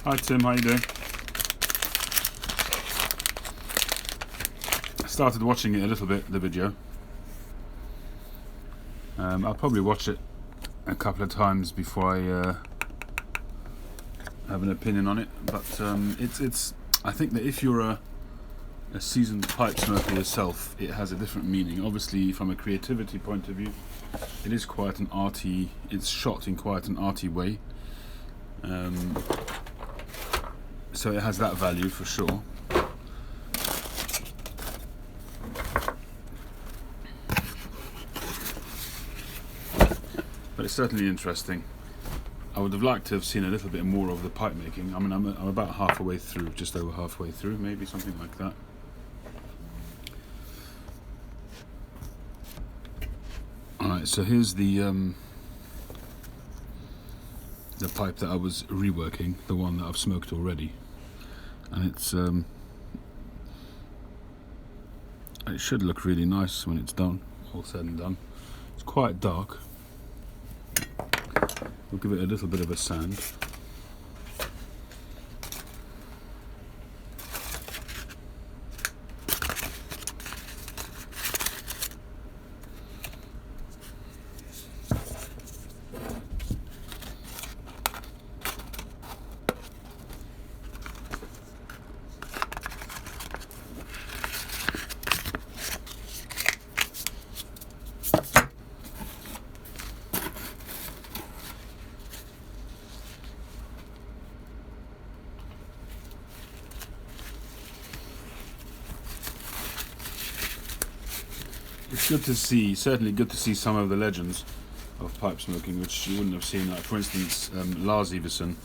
Hi Tim, how you doing? I started watching it a little bit, the video. I'll probably watch it a couple of times before I have an opinion on it. But it's. I think that if you're a seasoned pipe smoker yourself, it has a different meaning. Obviously, from a creativity point of view, it is quite an arty. It's shot in quite an arty way. So it has that value for sure. But it's certainly interesting. I would have liked to have seen a little bit more of the pipe making. I mean, I'm about halfway through, just over halfway through, maybe something like that. Alright, so here's the pipe that I was reworking, the one that I've smoked already. And it's it should look really nice when it's done, all said and done. It's quite dark. We'll give it a little bit of a sand. It's good to see, certainly good to see some of the legends of pipe smoking, which you wouldn't have seen. Like, for instance, Lars Iversen.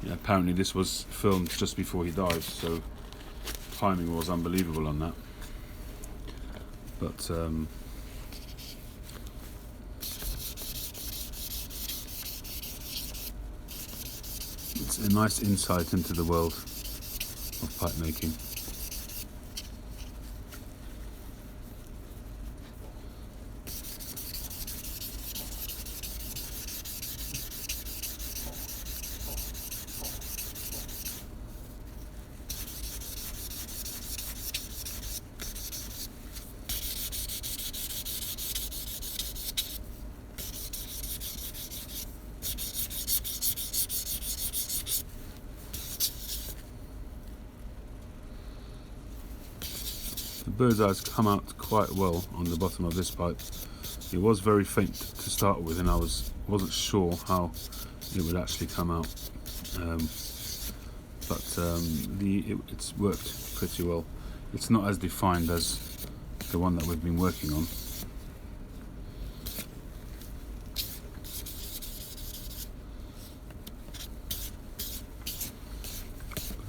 Yeah, apparently this was filmed just before he died, so timing was unbelievable on that. But it's a nice insight into the world of pipe making. The bird's eyes come out quite well on the bottom of this pipe. It was very faint to start with, and I wasn't sure how it would actually come out. It's worked pretty well. It's not as defined as the one that we've been working on.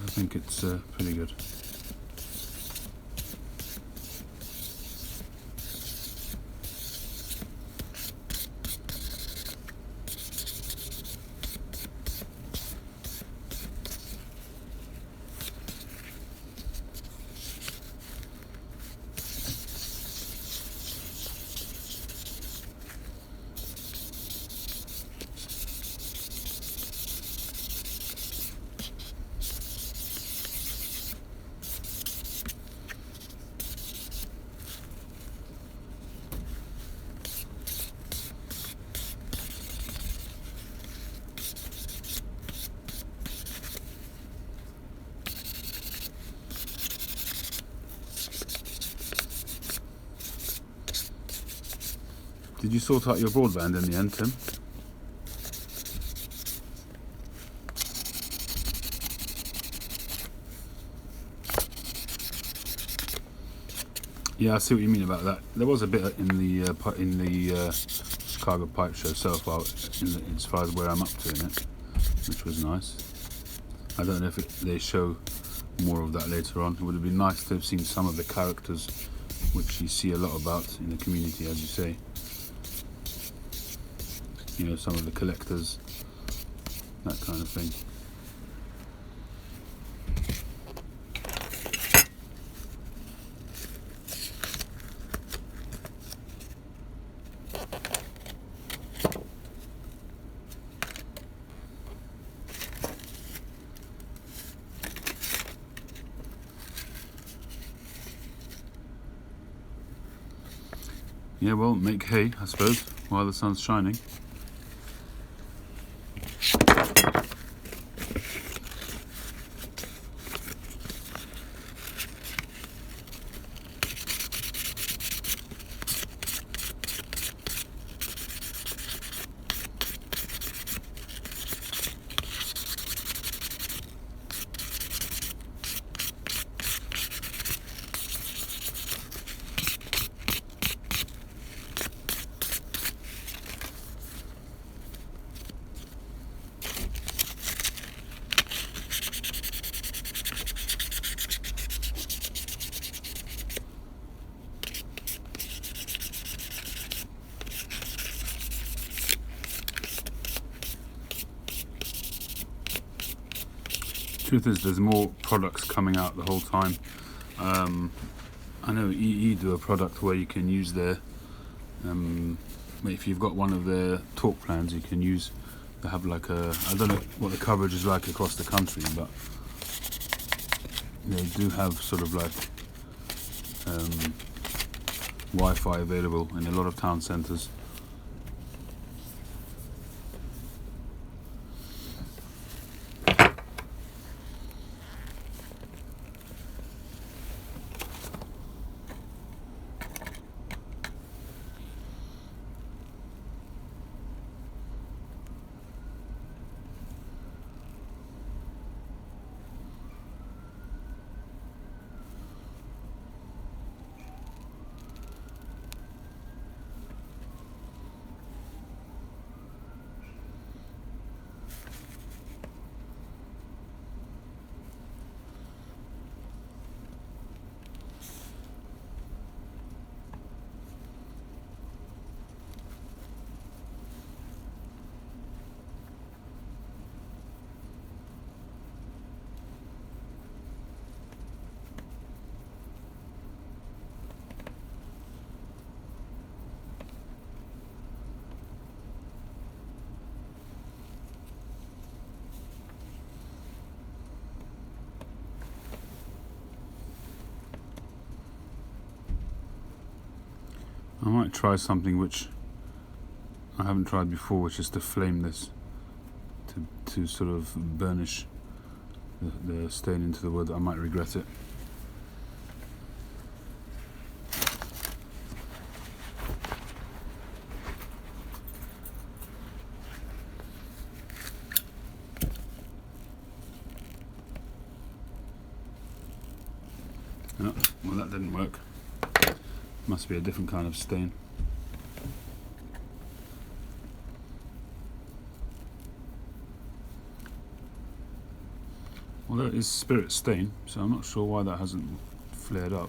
I think it's pretty good. Did you sort out your broadband in the end, Tim? Yeah, I see what you mean about that. There was a bit in the Chicago Pipe Show so far, as far as where I'm up to in it, which was nice. I don't know if they show more of that later on. It would have been nice to have seen some of the characters, which you see a lot about in the community, as you say. You know, some of the collectors, that kind of thing. Yeah, well, make hay, I suppose, while the sun's shining. Truth is, there's more products coming out the whole time. I know EE do a product where you can use their, if you've got one of their talk plans, you can use, they have like a, I don't know what the coverage is like across the country, but they do have sort of like Wi-Fi available in a lot of town centres. I might try something which I haven't tried before, which is to flame this, to sort of burnish the stain into the wood. I might regret it. Oh, well, that didn't work. Must be a different kind of stain. Well, that is spirit stain, so I'm not sure why that hasn't flared up.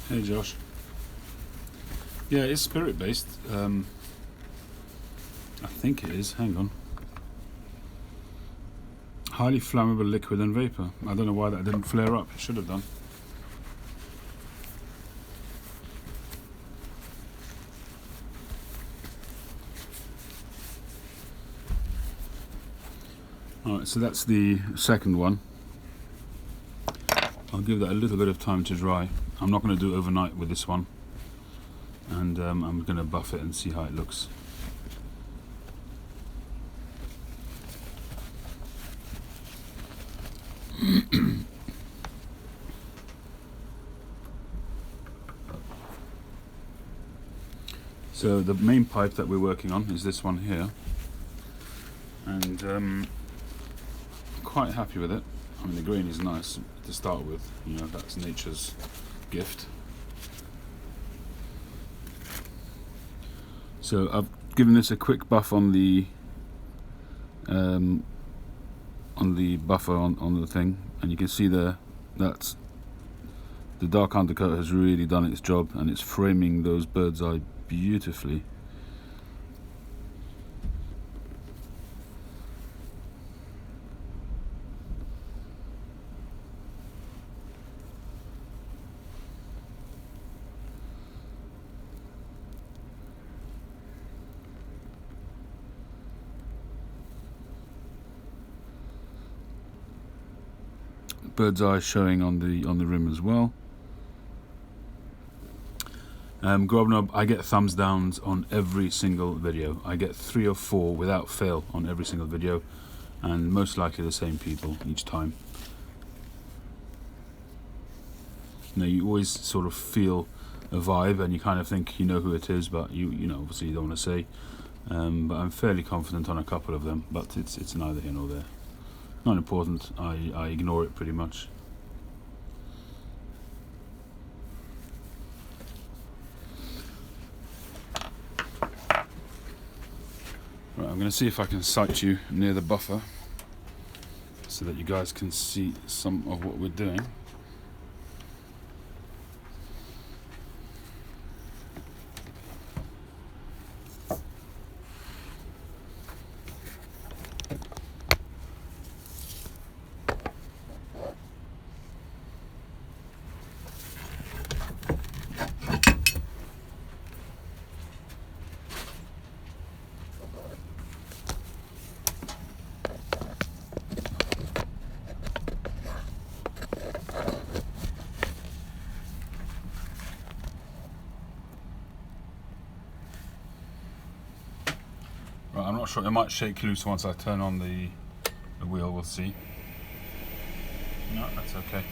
Hey Josh. Yeah, it's spirit based. I think it is. Hang on. Highly flammable liquid and vapor. I don't know why that didn't flare up. It should have done. Right, so that's the second one. I'll give that a little bit of time to dry. I'm not going to do it overnight with this one, and I'm going to buff it and see how it looks. So the main pipe that we're working on is this one here, and I'm quite happy with it. I mean, the grain is nice to start with, you know, that's nature's gift. So I've given this a quick buff on the buffer on the thing, and you can see there that the dark undercoat has really done its job, and it's framing those bird's eye beautifully. Bird's eye showing on the rim as well. Grobnob, I get thumbs downs on every single video. I get 3 or 4 without fail on every single video, and most likely the same people each time. You know, you always sort of feel a vibe, and you kind of think you know who it is, but you know, obviously you don't want to say. But I'm fairly confident on a couple of them, but it's neither here nor there. Not important. I ignore it pretty much. Right, I'm going to see if I can sight you near the buffer so that you guys can see some of what we're doing. Right, I'm not sure, it might shake loose once I turn on the wheel, we'll see. No, that's okay.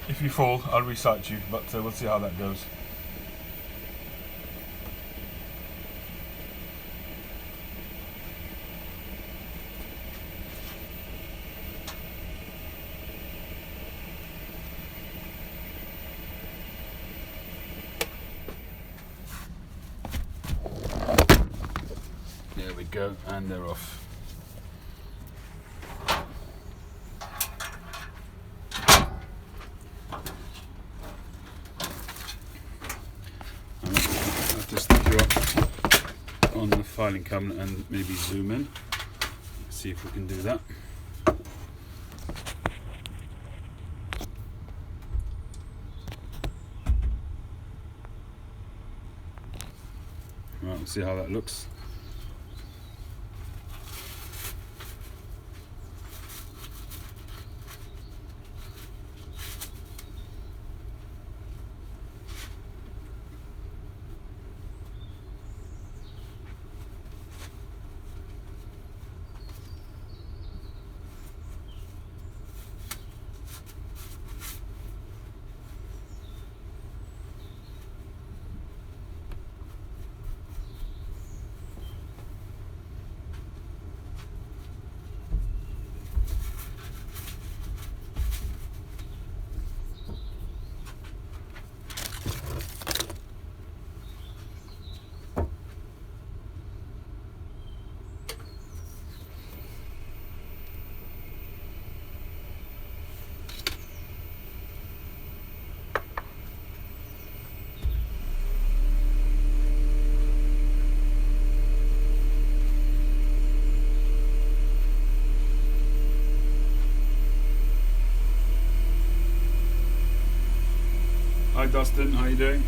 If you fall, I'll resight you, but we'll see how that goes. There we go, and they're off. On the filing cabinet and maybe zoom in. Let's see if we can do that. Right, we'll see how that looks. Hi Dustin, how you doing?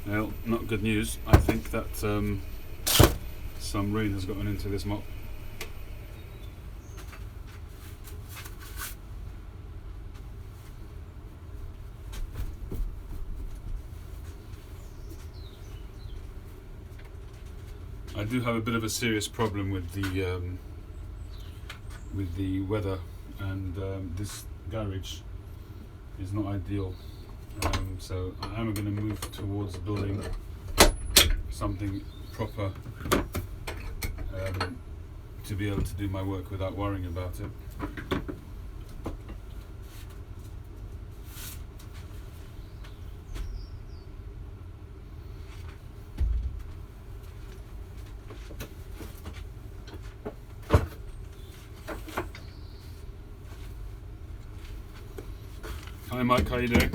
Well, not good news. I think that some rain has gotten into this mop. I do have a bit of a serious problem with the weather, and this garage is not ideal. So I am going to move towards building something proper to be able to do my work without worrying about it. Hi Mike, how you doing?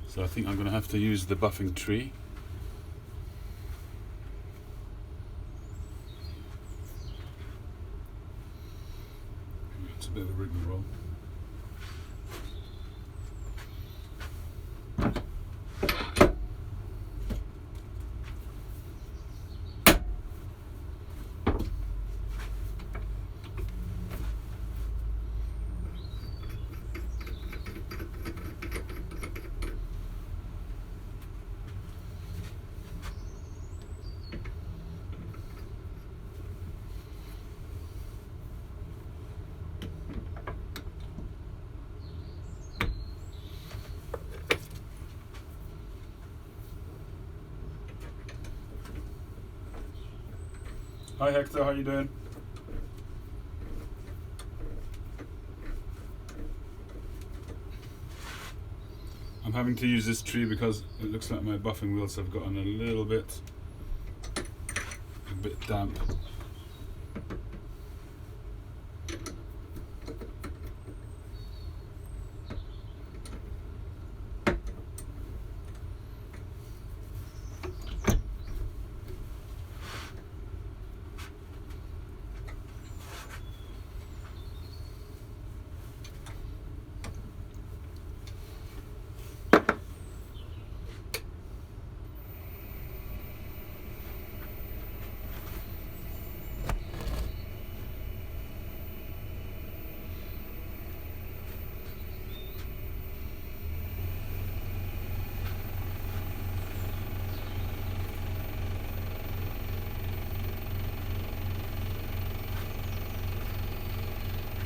So I think I'm going to have to use the buffing tree. It's a bit of a rigmarole. Hi Hector, how you doing? I'm having to use this tree because it looks like my buffing wheels have gotten a bit damp.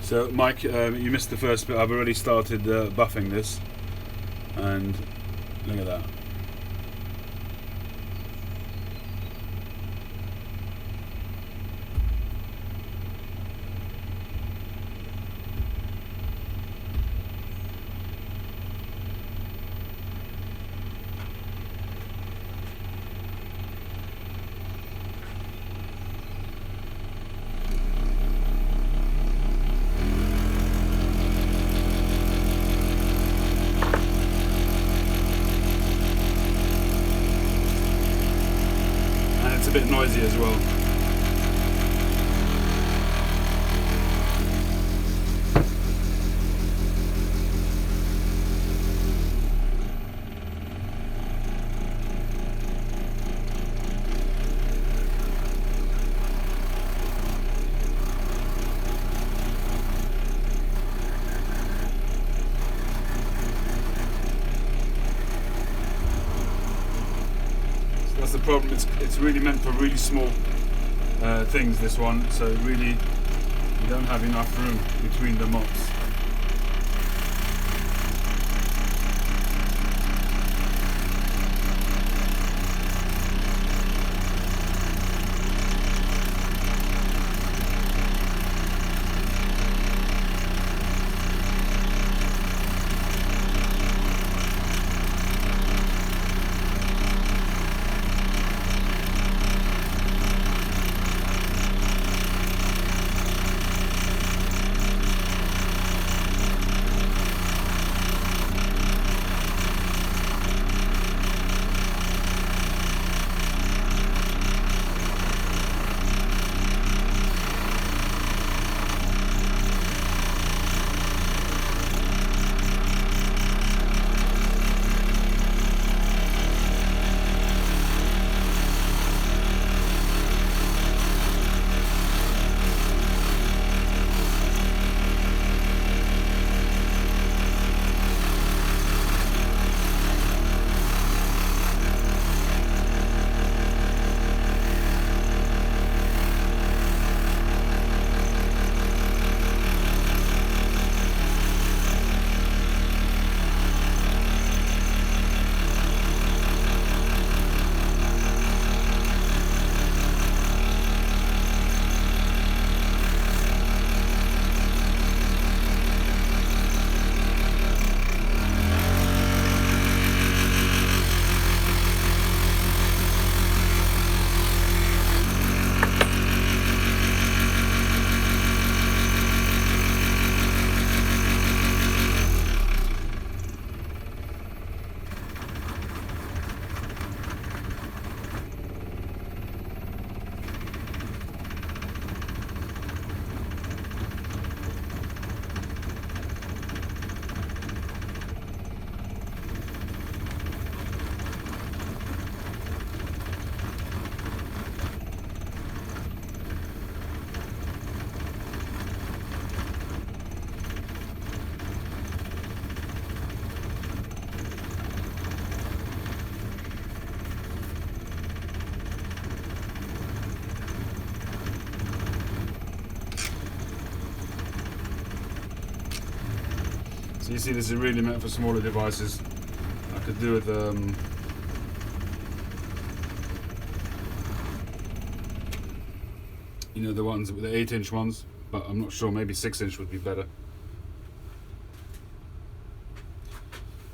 So Mike, you missed the first bit. I've already started buffing this, and look at that. It's a bit noisy as well. That's the problem. It's really meant for really small things, this one, so really you don't have enough room between the mops. So you see, this is really meant for smaller devices. I could do with you know, the ones with the 8-inch ones, but I'm not sure, maybe 6-inch would be better.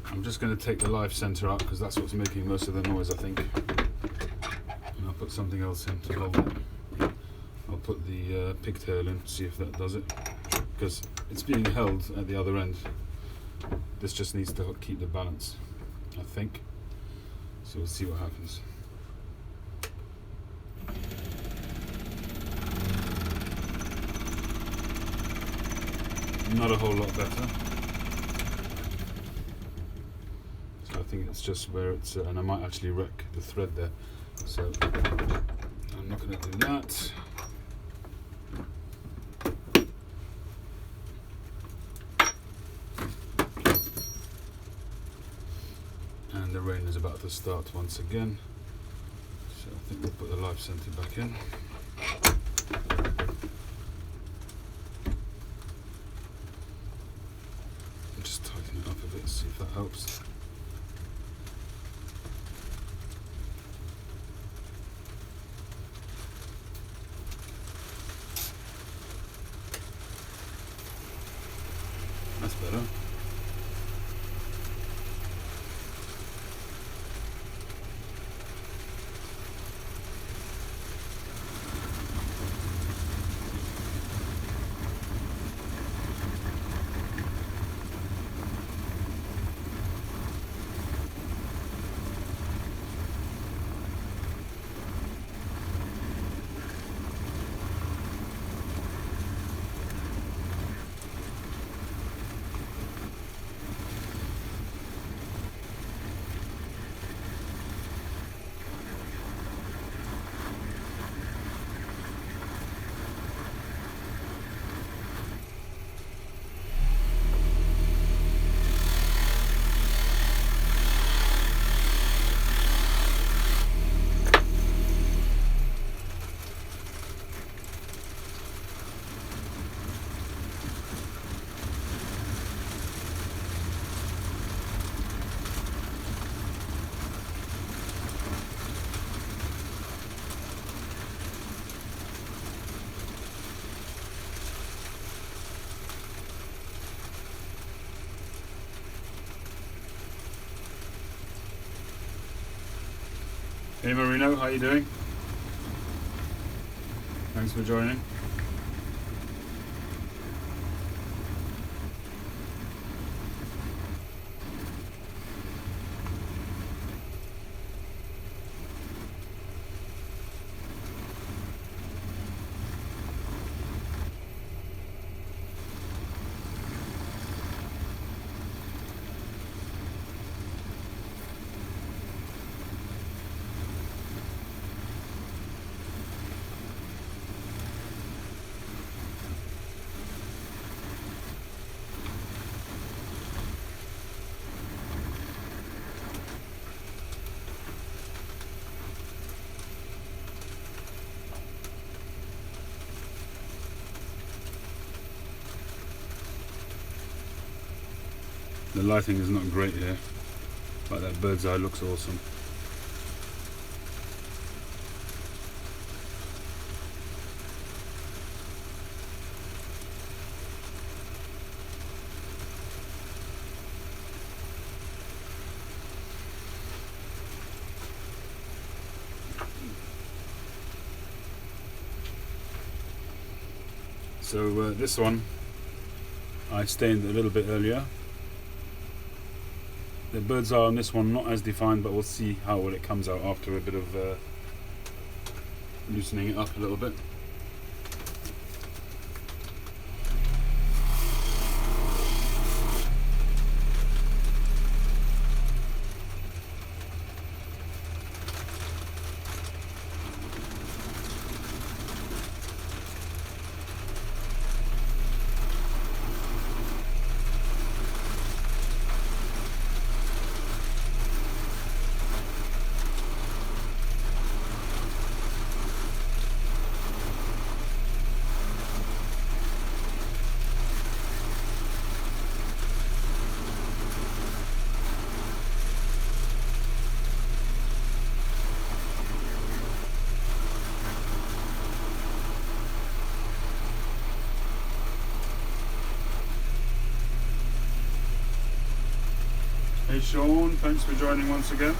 I'm just going to take the live center out because that's what's making most of the noise, I think. And I'll put something else in to hold it. I'll put the pigtail in, see if that does it, because it's being held at the other end. This just needs to keep the balance, I think. So we'll see what happens. Not a whole lot better. So I think it's just where it's, and I might actually wreck the thread there. So I'm not going to do that. And the rain is about to start once again. So I think we'll put the live center back in. Just tighten it up a bit, see if that helps. That's better. Hey Marino, how you doing? Thanks for joining. The lighting is not great here, but that bird's eye looks awesome. So this one I stained a little bit earlier. The bird's eye on this one not as defined, but we'll see how well it comes out after a bit of loosening it up a little bit. Hey Sean, thanks for joining once again.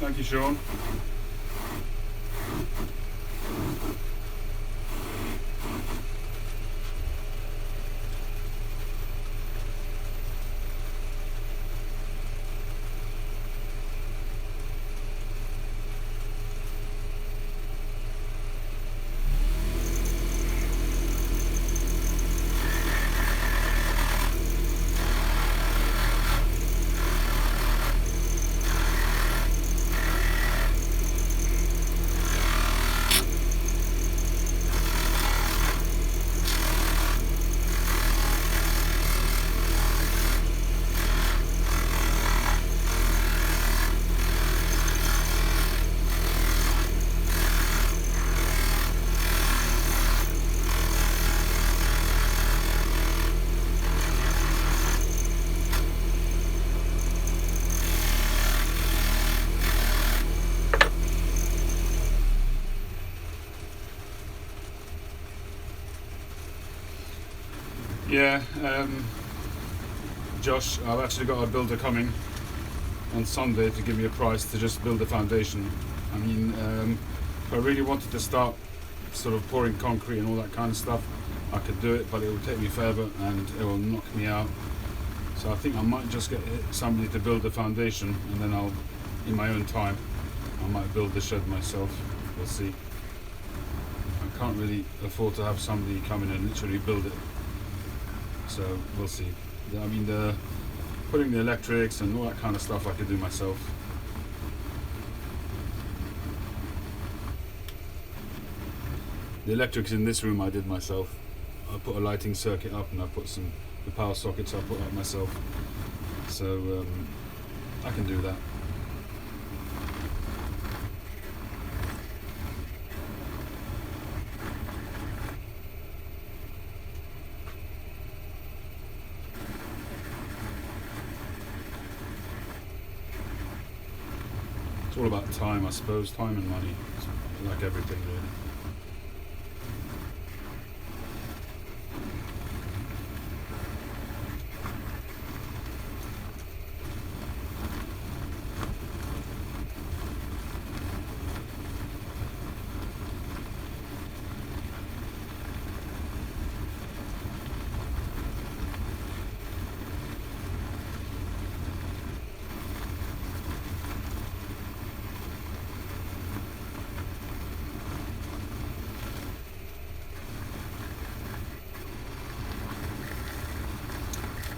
Thank you, Sean. Yeah, Josh, I've actually got a builder coming on Sunday to give me a price to just build the foundation. I mean, if I really wanted to start sort of pouring concrete and all that kind of stuff, I could do it, but it will take me forever and it will knock me out. So I think I might just get somebody to build the foundation, and then I'll, in my own time, I might build the shed myself. We'll see. I can't really afford to have somebody come in and literally build it. So we'll see. I mean, putting the electrics and all that kind of stuff I could do myself. The electrics in this room I did myself. I put a lighting circuit up, and I put the power sockets I put up myself. So I can do that. It's all about time, I suppose. Time and money. It's like everything, really.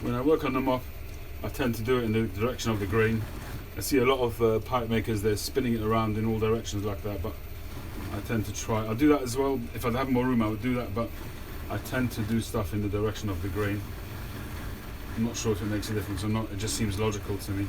When I work on the mop, I tend to do it in the direction of the grain. I see a lot of pipe makers, they're spinning it around in all directions like that, but I tend to try. I'll do that as well. If I'd have more room, I would do that, but I tend to do stuff in the direction of the grain. I'm not sure if it makes a difference or not, it just seems logical to me.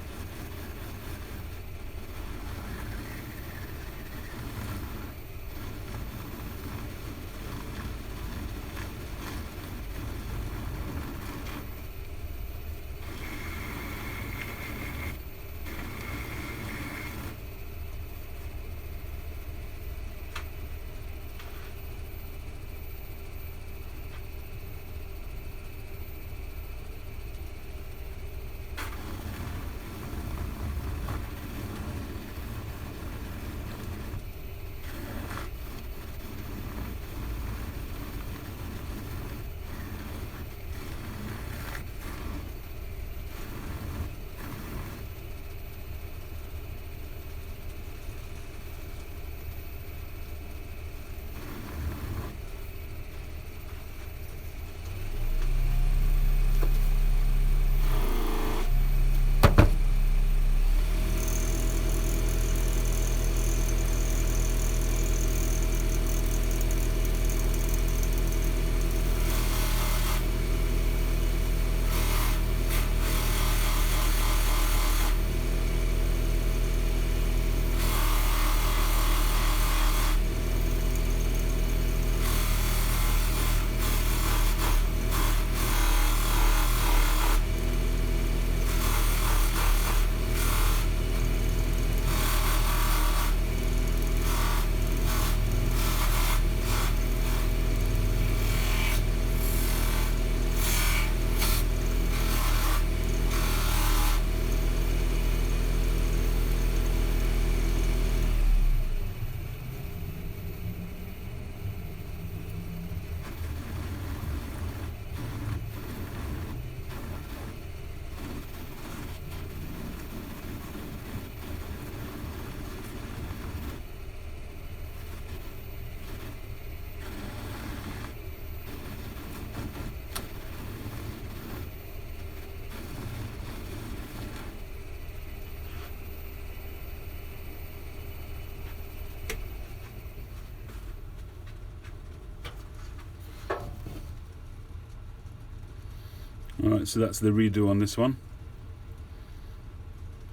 Alright, so that's the redo on this one,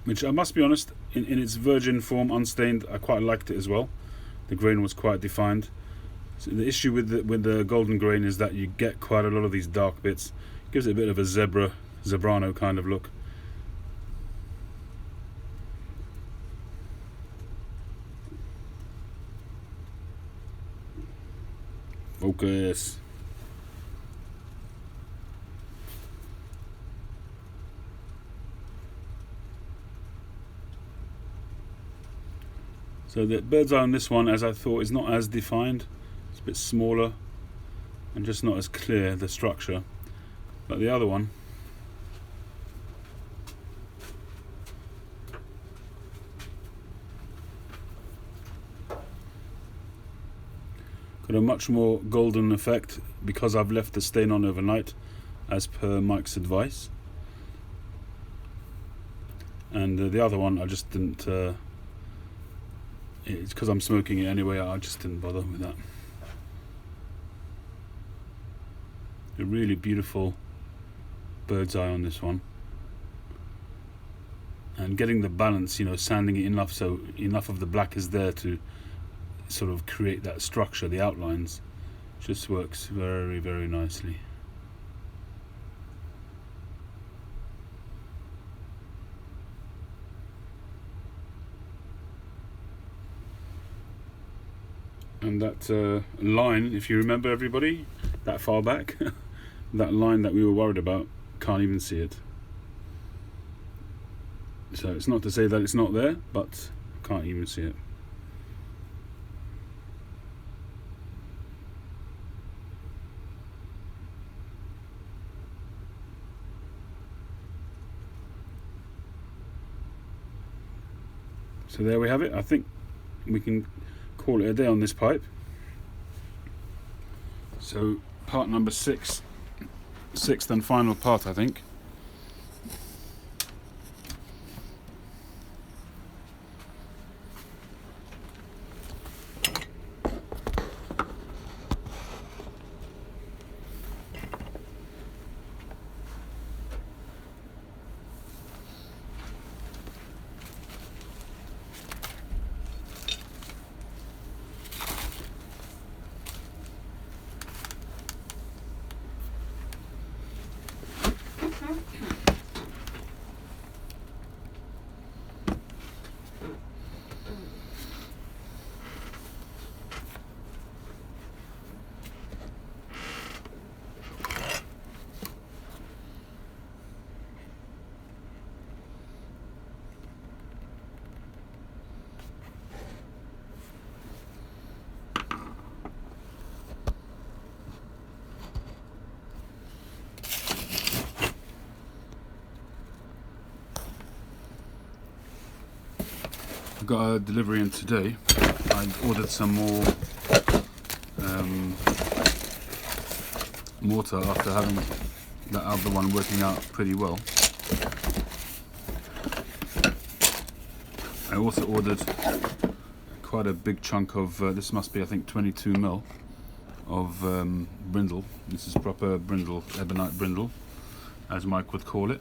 which I must be honest, in its virgin form, unstained, I quite liked it as well. The grain was quite defined. So the issue with the golden grain is that you get quite a lot of these dark bits. Gives it a bit of a zebrano kind of look. Focus. So the bird's eye on this one, as I thought, is not as defined. It's a bit smaller and just not as clear, the structure. But the other one, Got a much more golden effect because I've left the stain on overnight, as per Mike's advice. And the other one I just didn't, it's because I'm smoking it anyway, I just didn't bother with that. A really beautiful bird's eye on this one. And getting the balance, you know, sanding it enough so enough of the black is there to sort of create that structure, the outlines, just works very, very nicely. And that line, if you remember everybody, that far back, that line that we were worried about, can't even see it. So it's not to say that it's not there, but can't even see it. So there we have it. I think we can call it a day on this pipe. So part number sixth and final part, I think. Got a delivery in today. I ordered some more mortar after having that other one working out pretty well. I also ordered quite a big chunk of this must be I think 22mm of brindle. This is proper brindle, ebonite brindle, as Mike would call it.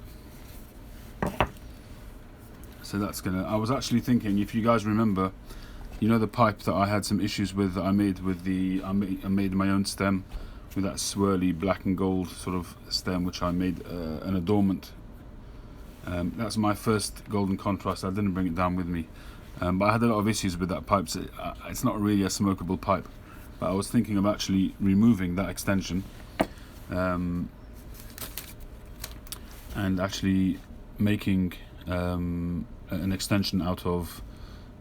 So that's gonna, I was actually thinking, if you guys remember, you know the pipe that I had some issues with that I made with the, I made my own stem with that swirly black and gold sort of stem, which I made an adornment. That's my first golden contrast. I didn't bring it down with me, but I had a lot of issues with that pipe. So it's not really a smokable pipe, but I was thinking of actually removing that extension and actually making an extension out of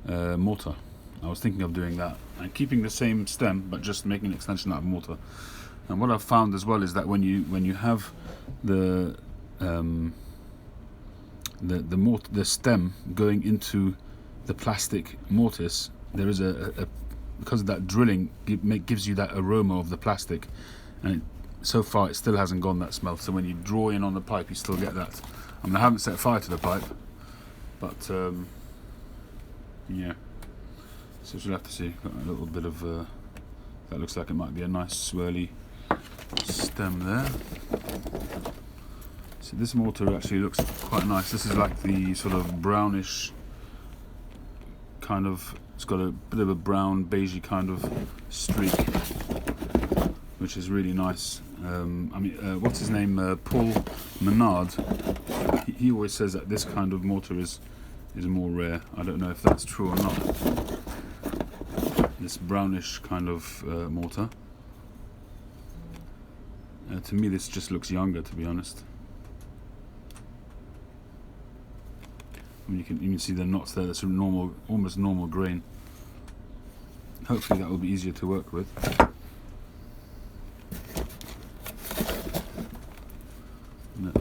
mortar. I was thinking of doing that and keeping the same stem, but just making an extension out of mortar. And what I've found as well is that when you have the stem going into the plastic mortise, there is a because of that drilling, gives you that aroma of the plastic, and so far it still hasn't gone, that smell. So when you draw in on the pipe, you still get that. I mean, I haven't set fire to the pipe, but yeah, so we'll have to see. Got a little bit of that looks like it might be a nice swirly stem there. So this mortar actually looks quite nice. This is like the sort of brownish kind of, it's got a bit of a brown beigey kind of streak, which is really nice. I mean, what's his name, Paul Menard, he always says that this kind of mortar is more rare. I don't know if that's true or not. This brownish kind of mortar. To me this just looks younger, to be honest. I mean, you can see the knots there. That's a normal, almost normal grain. Hopefully that will be easier to work with.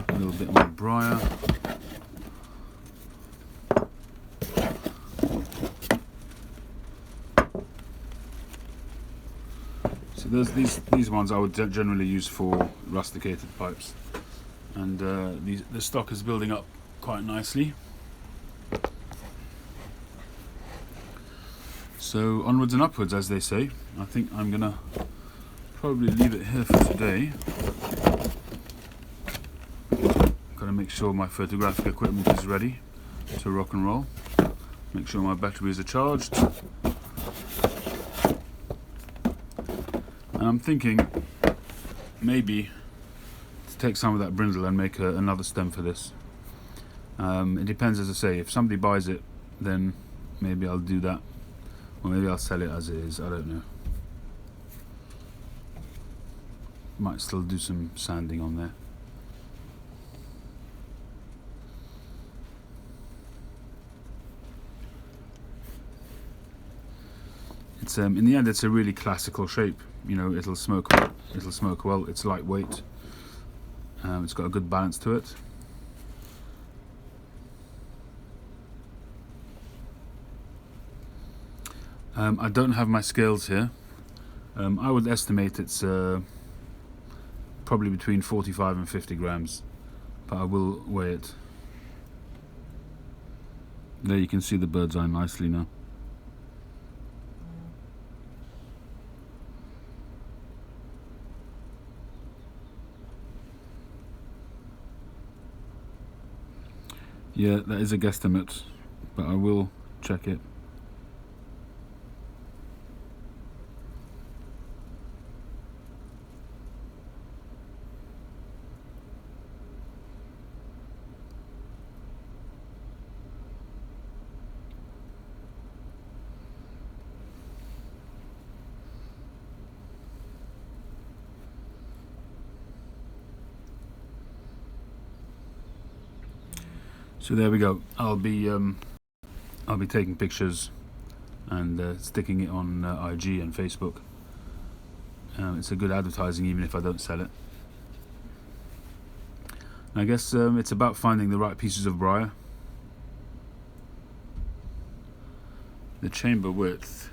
A little bit more briar. So there's these ones I would generally use for rusticated pipes, and the stock is building up quite nicely. So onwards and upwards, as they say. I think I'm gonna probably leave it here for today. Gotta make sure my photographic equipment is ready to rock and roll. Make sure my batteries are charged. And I'm thinking maybe to take some of that brindle and make another stem for this. It depends, as I say. If somebody buys it, then maybe I'll do that. Or maybe I'll sell it as it is, I don't know. Might still do some sanding on there. It's in the end, it's a really classical shape. You know, it'll smoke well. It's lightweight. It's got a good balance to it. I don't have my scales here. I would estimate it's probably between 45 and 50 grams, but I will weigh it. There you can see the bird's eye nicely now. Yeah, that is a guesstimate, but I will check it. So there we go. I'll be taking pictures and sticking it on IG and Facebook. It's a good advertising, even if I don't sell it. And I guess it's about finding the right pieces of briar. The chamber width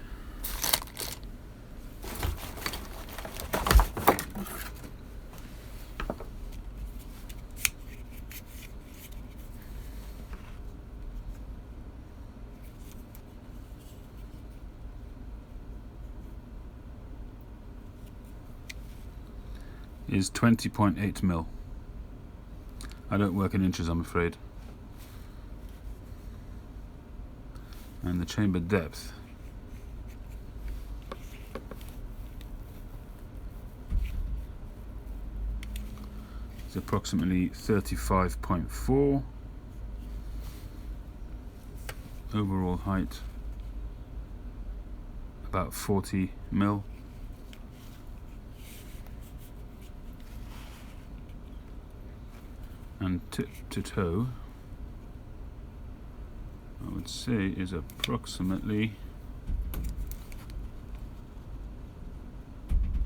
is 20.8 mil. I don't work in inches, I'm afraid. And the chamber depth is approximately 35.4. Overall height about 40 mil. And tip to toe, I would say, is approximately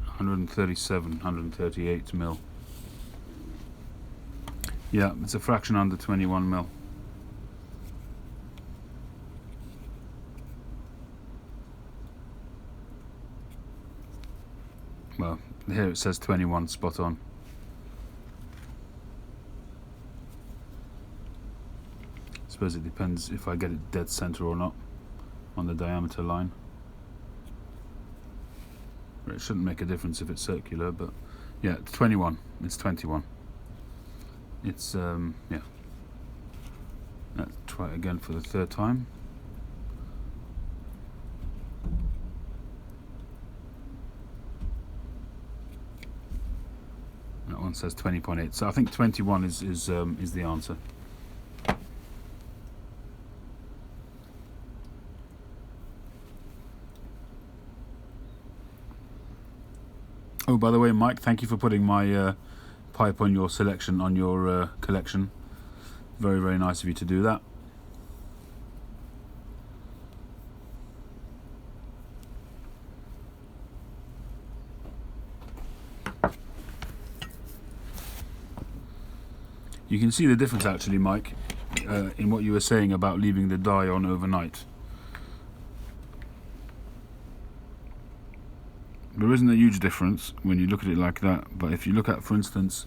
137, 138 mil. Yeah, it's a fraction under 21 mil. Well, here it says 21, spot on. I suppose it depends if I get it dead center or not on the diameter line. It shouldn't make a difference if it's circular, but yeah, it's 21. It's 21. It's yeah. Let's try it again for the third time. That one says 20.8. So I think 21 is the answer. Oh, by the way, Mike, thank you for putting my pipe on your selection, on your collection. Very, very nice of you to do that. You can see the difference actually, Mike, in what you were saying about leaving the dye on overnight. There isn't a huge difference when you look at it like that, but if you look at, for instance,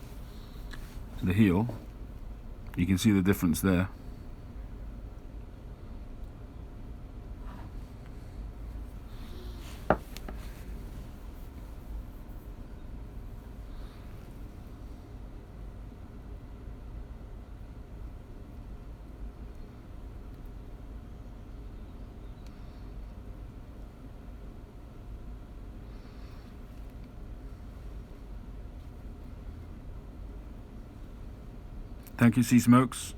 the heel, you can see the difference there. Thank you, Sea Smokes.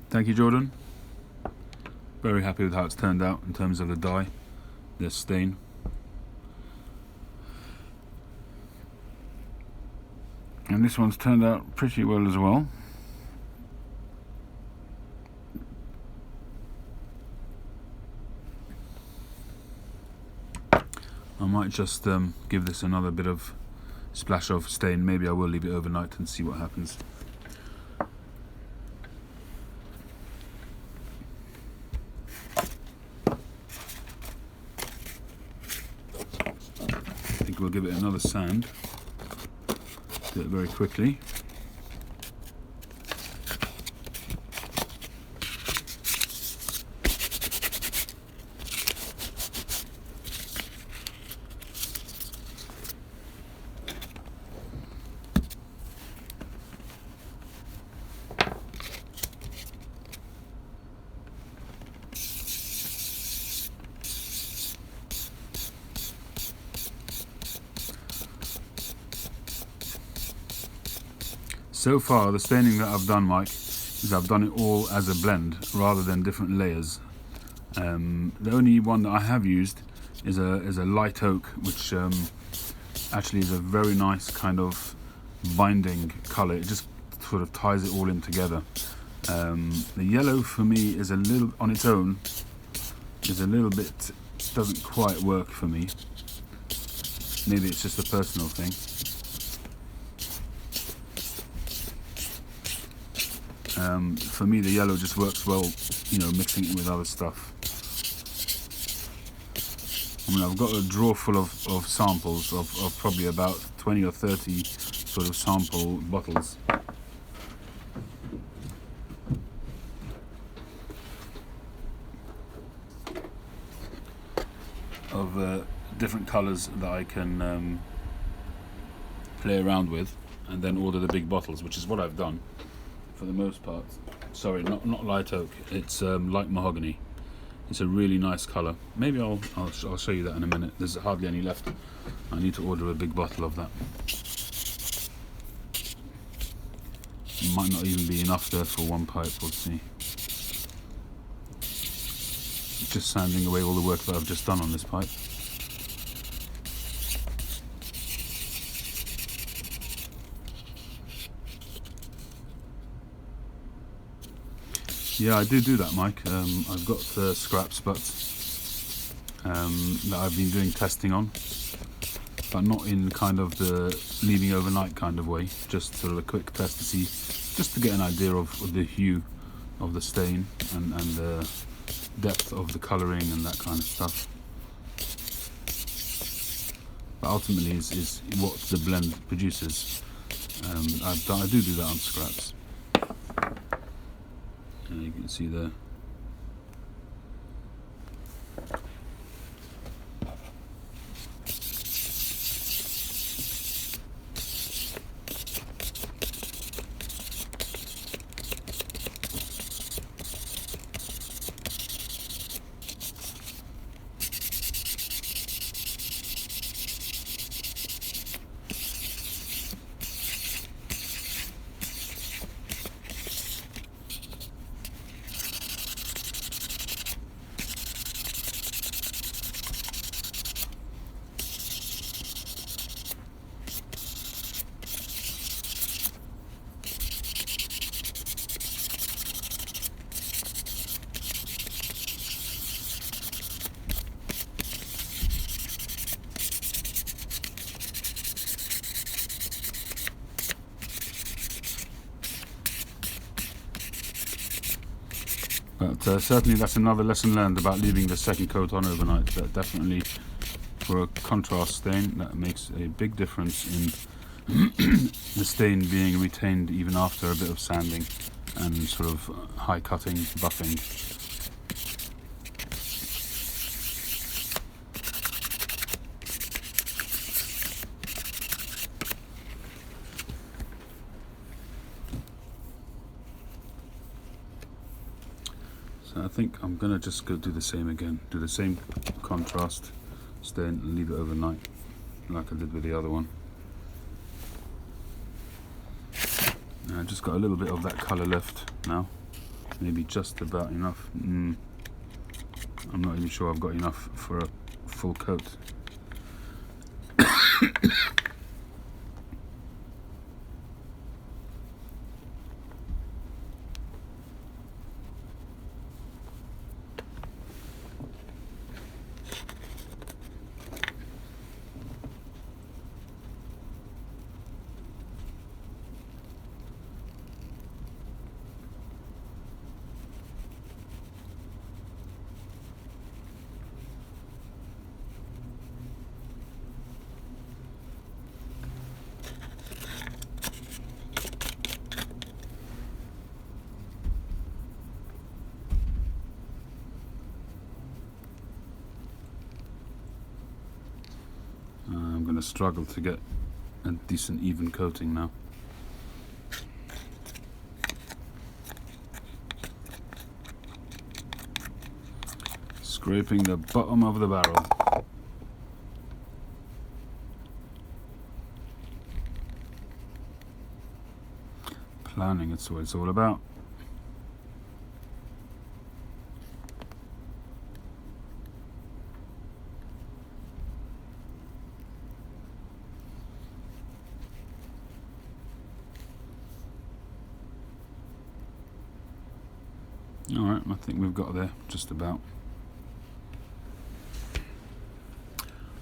Thank you, Jordan. Very happy with how it's turned out in terms of the dye, the stain. And this one's turned out pretty well as well. I might just give this another bit of splash of stain. Maybe I will leave it overnight and see what happens. I think we'll give it another sand. Do it very quickly. So far, the staining that I've done, Mike, is I've done it all as a blend rather than different layers. The only one that I have used is a light oak, which actually is a very nice kind of binding colour. It just sort of ties it all in together. The yellow for me is a little, on its own, is a little bit, doesn't quite work for me. Maybe it's just a personal thing. For me, the yellow just works well, you know, mixing it with other stuff. I mean, I've got a drawer full of samples of probably about 20 or 30 sort of sample bottles. Of different colours that I can play around with, and then order the big bottles, which is what I've done for the most part. Sorry, not light oak. It's light mahogany. It's a really nice colour. Maybe I'll show you that in a minute. There's hardly any left. I need to order a big bottle of that. Might not even be enough there for one pipe. We'll see. Just sanding away all the work that I've just done on this pipe. Yeah, I do that, Mike. I've got scraps, but that I've been doing testing on, but not in kind of the leaving overnight kind of way. Just sort of a quick test to see, just to get an idea of the hue of the stain and the depth of the colouring and that kind of stuff. But ultimately, is what the blend produces. I do that on scraps. You can see there. But certainly that's another lesson learned about leaving the second coat on overnight. That definitely for a contrast stain, that makes a big difference in the stain being retained even after a bit of sanding and sort of high cutting, buffing. So I think I'm gonna just go do the same again, do the same contrast stain and leave it overnight like I did with the other one. And I've just got a little bit of that colour left now, maybe just about enough. I'm not even sure I've got enough for a full coat. I'm going to struggle to get a decent even coating now. Scraping the bottom of the barrel. Planning, it's what it's all about. Alright, I think we've got there, just about.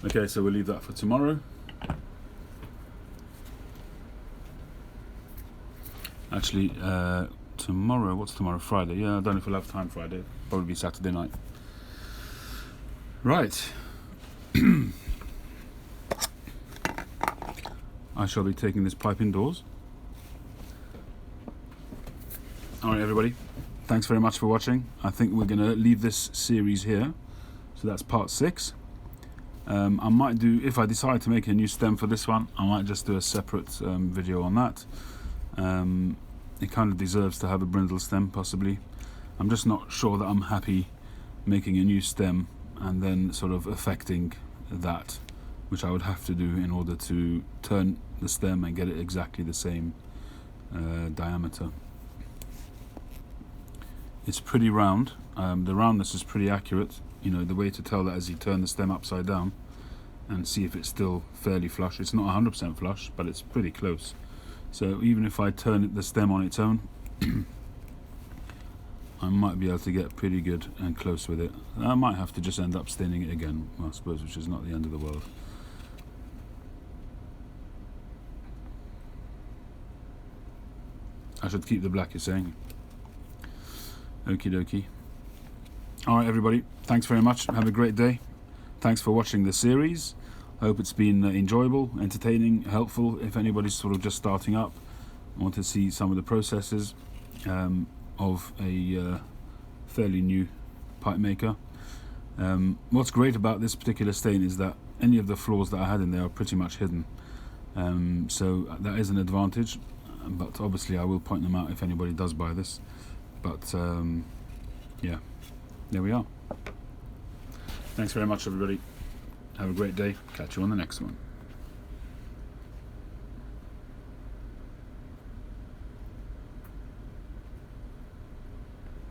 Okay, so we'll leave that for tomorrow. Actually, tomorrow, what's tomorrow? Friday. Yeah, I don't know if we'll have time Friday. Probably be Saturday night. Right. I shall be taking this pipe indoors. Alright, everybody. Thanks very much for watching. I think we're going to leave this series here. So that's part 6. I might do, if I decide to make a new stem for this one, I might just do a separate video on that. It kind of deserves to have a brindle stem, possibly. I'm just not sure that I'm happy making a new stem and then sort of affecting that, which I would have to do in order to turn the stem and get it exactly the same diameter. It's pretty round. The roundness is pretty accurate. You know, the way to tell that is you turn the stem upside down and see if it's still fairly flush. It's not 100% flush, but it's pretty close. So even if I turn the stem on its own, I might be able to get pretty good and close with it. I might have to just end up staining it again, I suppose, which is not the end of the world. I should keep the black, you're saying? Okie dokie. Alright, everybody, thanks very much. Have a great day. Thanks for watching the series. I hope it's been enjoyable, entertaining, helpful. If anybody's sort of just starting up, want to see some of the processes of a fairly new pipe maker. What's great about this particular stain is that any of the flaws that I had in there are pretty much hidden. So that is an advantage, but obviously I will point them out if anybody does buy this. But yeah, there we are. Thanks very much, everybody. Have a great day. Catch you on the next one.